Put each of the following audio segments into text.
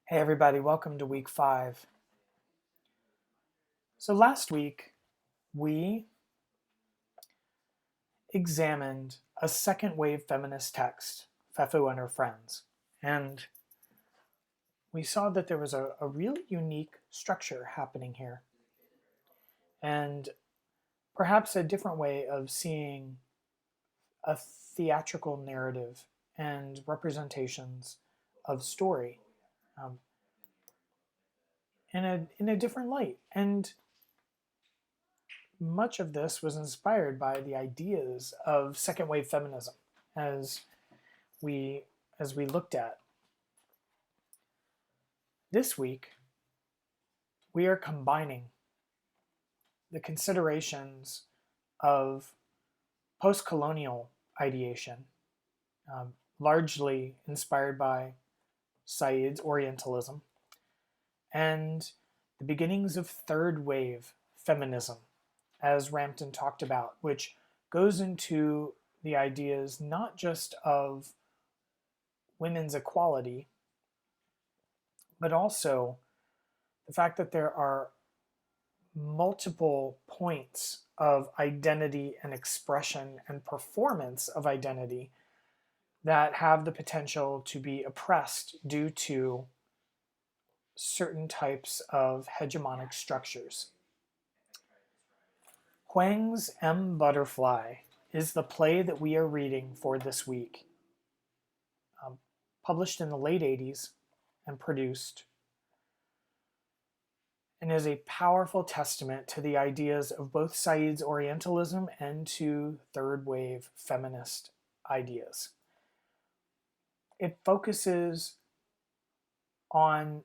Hey everybody, welcome to week 5. So last week we examined a second wave feminist text, Fefo and Her Friends, and we saw that there was a really unique structure happening here and perhaps a different way of seeing a theatrical narrative and representations of story um, in a different light. And much of this was inspired by the ideas of second wave feminism as we as we looked at. This week we are combining the considerations of post-colonial ideation, largely inspired by Said's Orientalism, and the beginnings of third wave feminism, as Rampton talked about, which goes into the ideas not just of women's equality, but also the fact that there are multiple points of identity and expression and performance of identity that have the potential to be oppressed due to certain types of hegemonic structures. Huang's M. Butterfly is the play that we are reading for this week. Published in the late 80s and produced, and is a powerful testament to the ideas of both Said's Orientalism and to third wave feminist ideas. It focuses on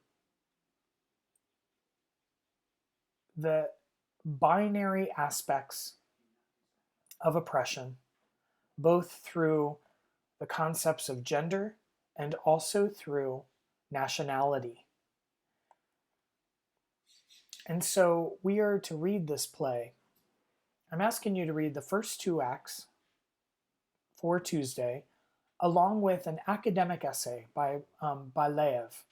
the binary aspects of oppression, both through the concepts of gender and also through nationality. And so we are to read this play. I'm asking you to read the first 2 acts for Tuesday, along with an academic essay by Baileev,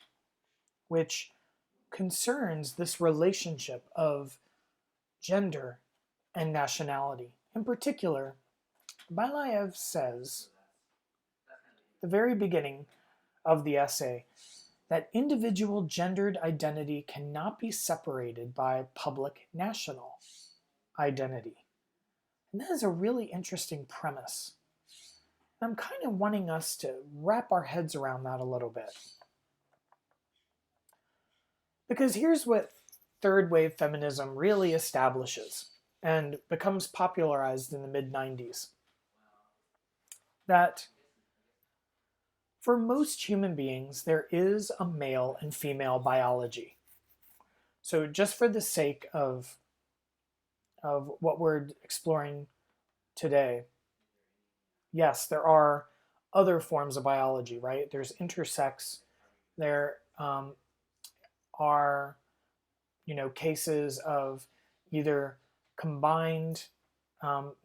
which concerns this relationship of gender and nationality. In particular, Baileev says, at the very beginning of the essay, that individual gendered identity cannot be separated by public national identity. And that is a really interesting premise. And I'm kind of wanting us to wrap our heads around that a little bit. Because here's what third wave feminism really establishes and becomes popularized in the mid-90s. That for most human beings, there is a male and female biology. So just for the sake of what we're exploring today, yes, there are other forms of biology, right? There's intersex. There are, cases of either combined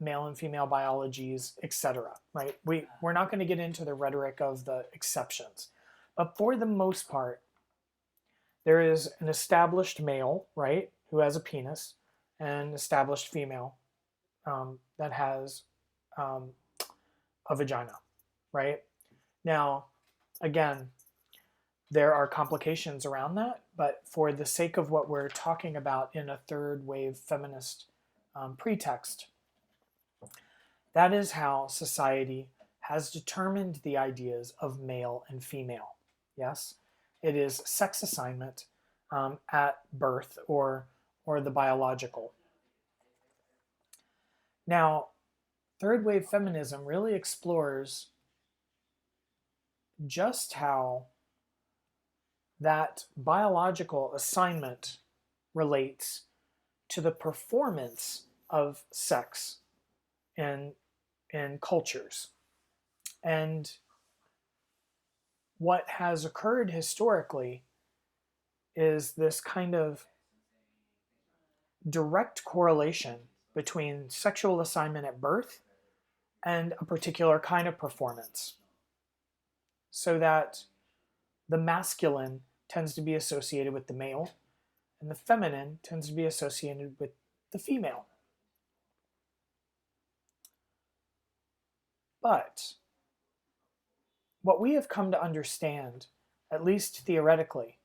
male and female biologies, etc. Right? We're not going to get into the rhetoric of the exceptions, but for the most part, there is an established male, right, who has a penis, and an established female that has a vagina, right? Now, again, there are complications around that, but for the sake of what we're talking about in a third wave feminist pretext, that is how society has determined the ideas of male and female. Yes, it is sex assignment at birth or the biological. Now, third wave feminism really explores just how that biological assignment relates to the performance of sex in cultures. And what has occurred historically is this kind of direct correlation between sexual assignment at birth and a particular kind of performance. So that the masculine tends to be associated with the male, and the feminine tends to be associated with the female. But what we have come to understand, at least theoretically,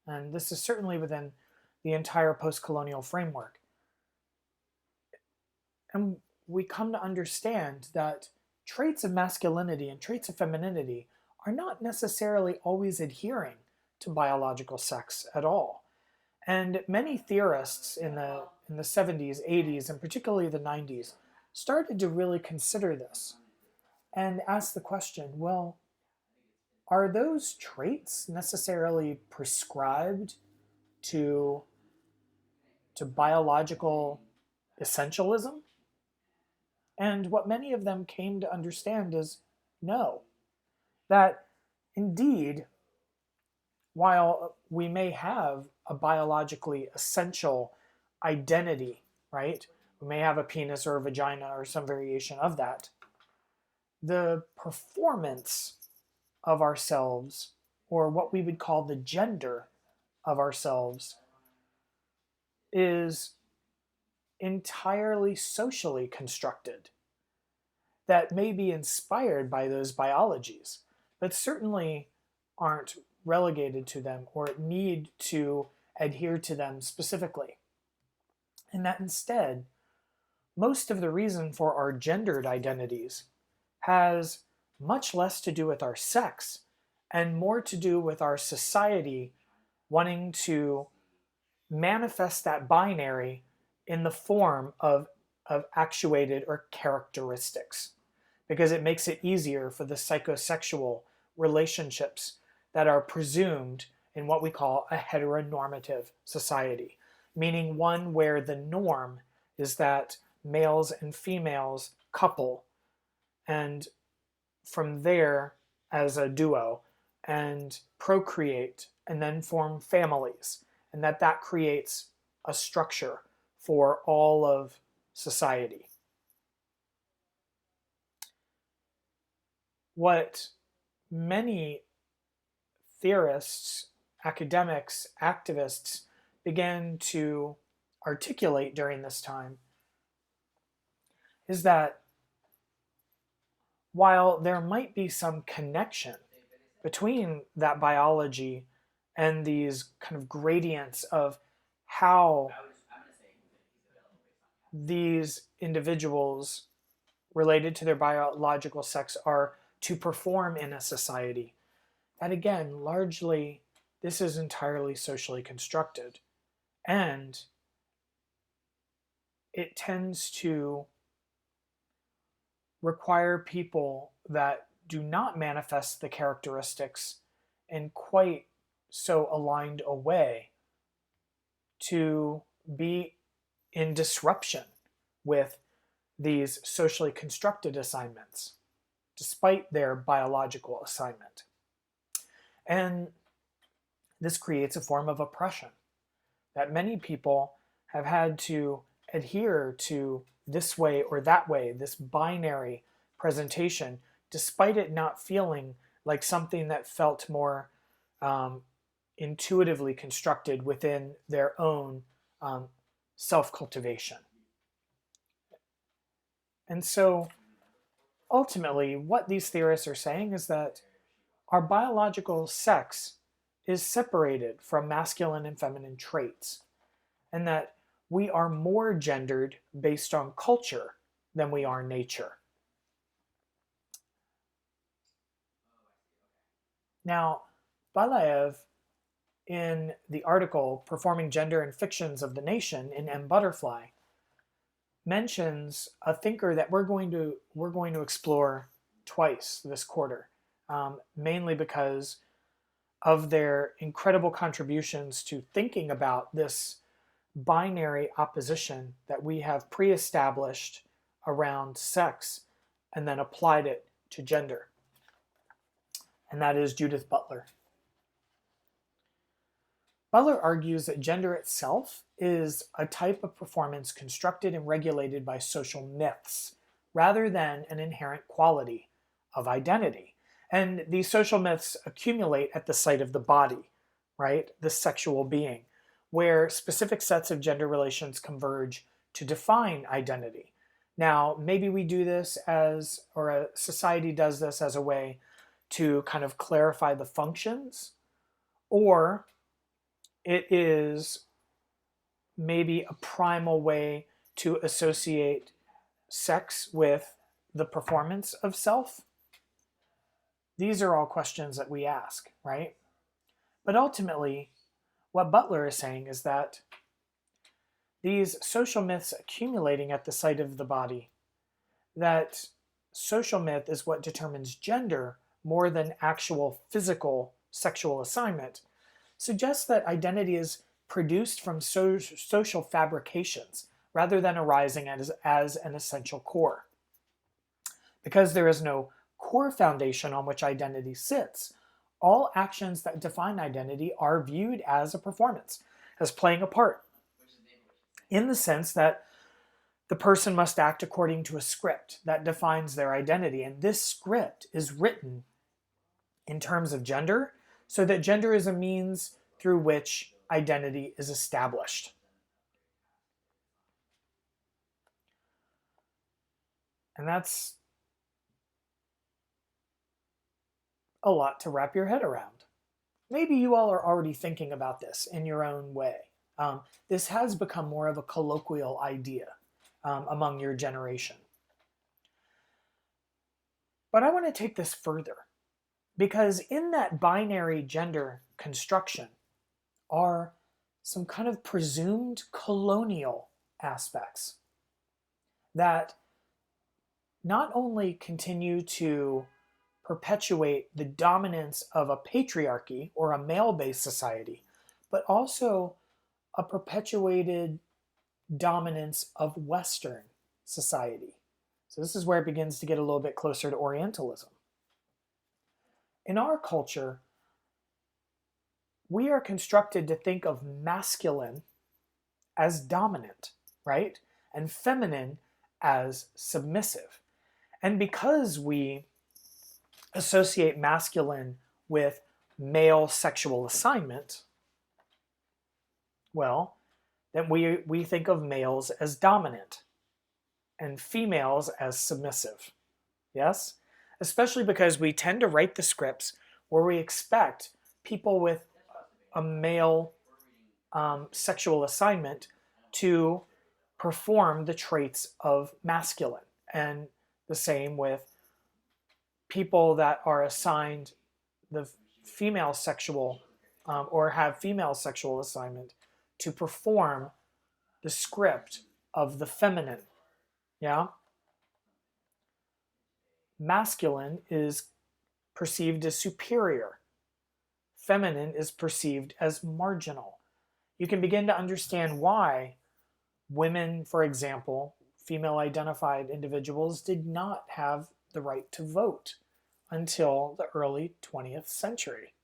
and this is certainly within the entire post-colonial framework, and we come to understand that traits of masculinity and traits of femininity are not necessarily always adhering to biological sex at all. And many theorists in the 70s, 80s, and particularly the 90s started to really consider this and ask the question, well, are those traits necessarily prescribed to biological essentialism? And what many of them came to understand is no. That indeed, while we may have a biologically essential identity, right? We may have a penis or a vagina or some variation of that. The performance of ourselves, or what we would call the gender of ourselves, is entirely socially constructed, that may be inspired by those biologies, but certainly aren't relegated to them or need to adhere to them specifically. And that instead, most of the reason for our gendered identities has much less to do with our sex and more to do with our society wanting to manifest that binary in the form of actuated or characteristics, because it makes it easier for the psychosexual relationships that are presumed in what we call a heteronormative society, meaning one where the norm is that males and females couple, and from there as a duo, and procreate, and then form families, and that creates a structure for all of society. What many theorists, academics, activists began to articulate during this time is that while there might be some connection between that biology and these kind of gradients of how these individuals related to their biological sex are to perform in a society, that again, largely, this is entirely socially constructed. And it tends to require people that do not manifest the characteristics in quite so aligned a way to be in disruption with these socially constructed assignments, despite their biological assignment. And this creates a form of oppression that many people have had to adhere to this way or that way, this binary presentation, despite it not feeling like something that felt more intuitively constructed within their own self-cultivation. And so ultimately, what these theorists are saying is that our biological sex is separated from masculine and feminine traits, and that we are more gendered based on culture than we are nature. Now, Balaev, in the article Performing Gender in Fictions of the Nation in M. Butterfly, mentions a thinker that we're going to explore twice this quarter, mainly because of their incredible contributions to thinking about this binary opposition that we have pre-established around sex and then applied it to gender. And that is Judith Butler. Butler argues that gender itself is a type of performance constructed and regulated by social myths, rather than an inherent quality of identity. And these social myths accumulate at the site of the body, right? The sexual being, where specific sets of gender relations converge to define identity. Now, maybe we do this as, or a society does this as a way to kind of clarify the functions, or it is maybe a primal way to associate sex with the performance of self. These are all questions that we ask, right? But ultimately, what Butler is saying is that these social myths accumulating at the site of the body, that social myth is what determines gender more than actual physical sexual assignment, suggests that identity is produced from social fabrications rather than arising as an essential core. Because there is no core foundation on which identity sits, all actions that define identity are viewed as a performance, as playing a part, in the sense that the person must act according to a script that defines their identity. And this script is written in terms of gender, so that gender is a means through which identity is established. And that's a lot to wrap your head around. Maybe you all are already thinking about this in your own way. This has become more of a colloquial idea among your generation. But I want to take this further, because in that binary gender construction are some kind of presumed colonial aspects that not only continue to perpetuate the dominance of a patriarchy or a male-based society, but also a perpetuated dominance of Western society. So this is where it begins to get a little bit closer to Orientalism. In our culture, we are constructed to think of masculine as dominant, right? And feminine as submissive. And because we associate masculine with male sexual assignment, well, then we think of males as dominant and females as submissive. Yes? Especially because we tend to write the scripts where we expect people with a male sexual assignment to perform the traits of masculine. And the same with people that are assigned the female sexual or have female sexual assignment to perform the script of the feminine. Yeah? Masculine is perceived as superior. Feminine is perceived as marginal. You can begin to understand why women, for example, female-identified individuals, did not have the right to vote until the early 20th century.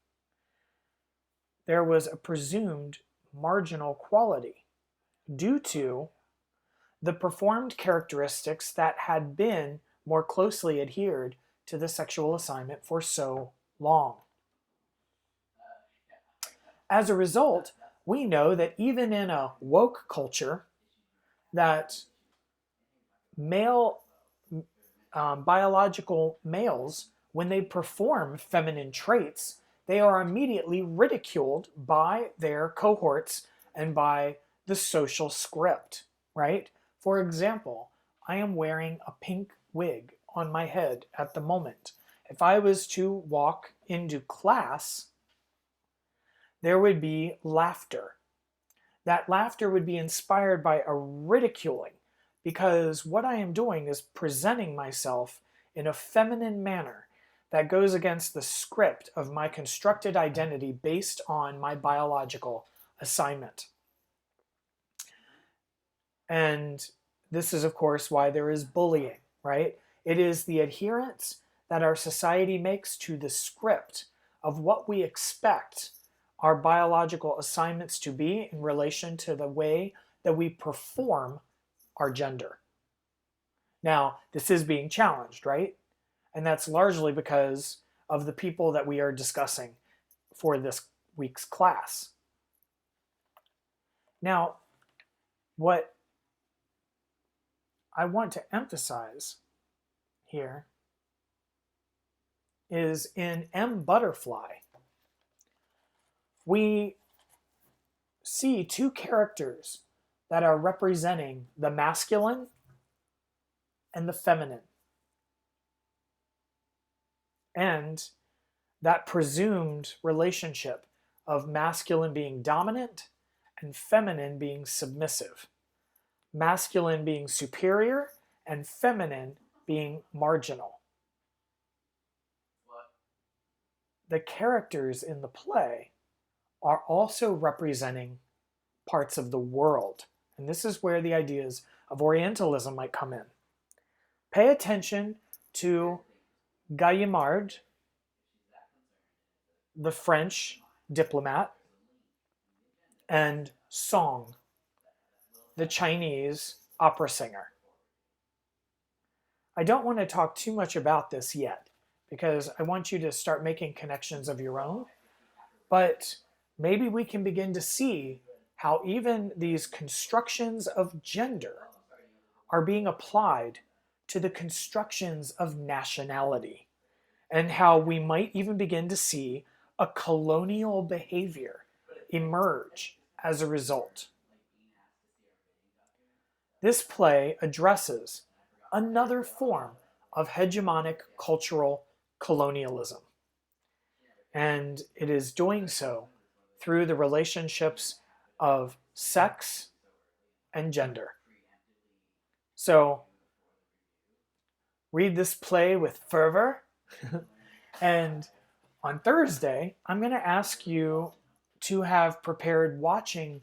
There was a presumed marginal quality due to the performed characteristics that had been more closely adhered to the sexual assignment for so long. As a result, we know that even in a woke culture, that male biological males, when they perform feminine traits, they are immediately ridiculed by their cohorts and by the social script, right? For example, I am wearing a pink wig on my head at the moment. If I was to walk into class, there would be laughter. That laughter would be inspired by a ridiculing, because what I am doing is presenting myself in a feminine manner that goes against the script of my constructed identity based on my biological assignment. And this is, of course, why there is bullying, right? It is the adherence that our society makes to the script of what we expect our biological assignments to be in relation to the way that we perform our gender. Now, this is being challenged, right? And that's largely because of the people that we are discussing for this week's class. Now, what I want to emphasize here is in M. Butterfly, we see two characters that are representing the masculine and the feminine. And that presumed relationship of masculine being dominant and feminine being submissive. Masculine being superior and feminine being marginal. The characters in the play are also representing parts of the world. And this is where the ideas of Orientalism might come in. Pay attention to Gallimard, the French diplomat, and Song, the Chinese opera singer. I don't want to talk too much about this yet because I want you to start making connections of your own, but maybe we can begin to see how even these constructions of gender are being applied to the constructions of nationality, and how we might even begin to see a colonial behavior emerge as a result. This play addresses another form of hegemonic cultural colonialism, and it is doing so through the relationships of sex and gender. So, read this play with fervor. And on Thursday, I'm going to ask you to have prepared watching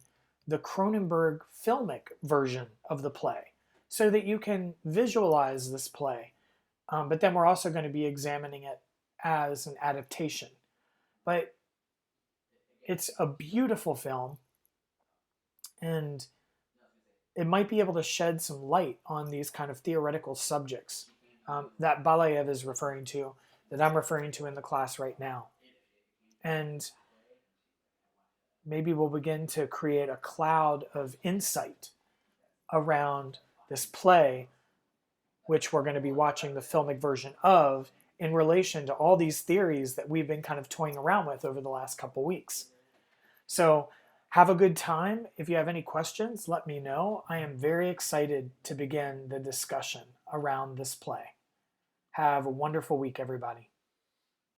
the Cronenberg filmic version of the play so that you can visualize this play. But then we're also going to be examining it as an adaptation. But it's a beautiful film, and it might be able to shed some light on these kind of theoretical subjects that Balayev is referring to, that I'm referring to in the class right now. And maybe we'll begin to create a cloud of insight around this play, which we're going to be watching the filmic version of, in relation to all these theories that we've been kind of toying around with over the last couple weeks. So have a good time. If you have any questions, let me know. I am very excited to begin the discussion around this play. Have a wonderful week, everybody.